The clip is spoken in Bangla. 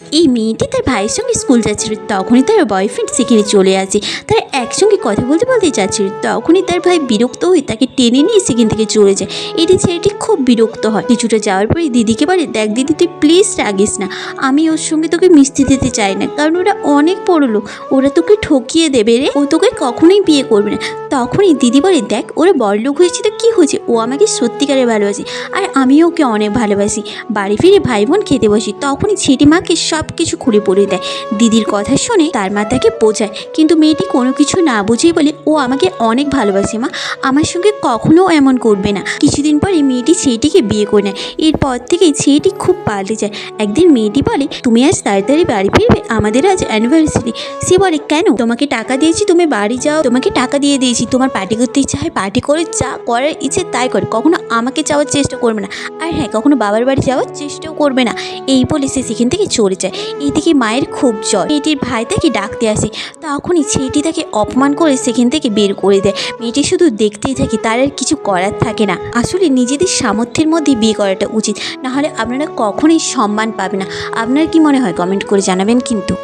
এই মেয়েটি তার ভাইয়ের সঙ্গে স্কুল যাচ্ছিল, তখনই তার বয়ফ্রেন্ড সেখানে চলে আসে। তারা একসঙ্গে কথা বলতে বলতে যাচ্ছিল, তখনই তার ভাই বিরক্ত হয়ে তাকে টেনে নিয়ে সেখান থেকে চলে যায়। এটি ছেলেটি খুব বিরক্ত হয়। কিছুটা যাওয়ার পরে দিদিকে বলে, দেখ দিদি, তুই প্লিজ রাগিস না, আমি ওর সঙ্গে তোকে মিশতে দিতে চাই না, কারণ ওরা অনেক বড় লোক, ওরা তোকে ঠকিয়ে দেবে রে, ও তোকে কখনোই বিয়ে করবে না। তখনই দিদি বলে, দেখ ওরা বড়লোক হয়েছে তো কী হয়েছে, ও আমাকে সত্যিকারে ভালোবাসে আর আমিও ওকে অনেক ভালোবাসি। বাড়ি ফিরে ভাই বোন খেতে বসি, তখনই ছেটি মাকে সব কিছু খুলে পড়ে দেয়। দিদির কথা শুনে তার মা তাকে বোঝায়, কিন্তু মেয়েটি কোনো কিছু না বুঝেই বলে, ও আমাকে অনেক ভালোবাসে মা, আমার সঙ্গে কখনো এমন করবে না। কিছুদিন পরে মেয়েটি ছেলেটিকে বিয়ে করে নেয়। এরপর থেকেই ছেলেটি খুব পাল্টে যায়। একদিন মেয়েটি বলে, তুমি আজ তাড়াতাড়ি বাড়ি ফিরবে, আমাদের আজ অ্যানিভার্সারি। সে বলে, কেন? তোমাকে টাকা দিয়েছি, তুমি বাড়ি যাও, তোমাকে টাকা দিয়ে দিয়েছি, তোমার পার্টি করতে ইচ্ছা হয় পার্টি করে, যা করার ইচ্ছে তাই করে, কখনো আমাকে যাওয়ার চেষ্টা করবে না, আর হ্যাঁ, কখনো বাবার বাড়ি যাওয়ার চেষ্টাও করবে না। এই বলে সে সেখান থেকে চলে যায়। এদিকে মায়ের খুব জ্বর। মেয়েটির ভাই তাকে ডাকতে আসে, তখনই ছেলেটি তাকে অপমান করে সেখান থেকে বের করে দেয়। মেয়েটি শুধু দেখতেই থাকে, তার আর কিছু করার থাকে না। আসলে নিজেদের সামর্থ্যের মধ্যে বিয়ে করাটা উচিত, নাহলে আপনারা কখনোই সম্মান পাবে না। আপনার কি মনে হয় কমেন্ট করে জানাবেন কিন্তু।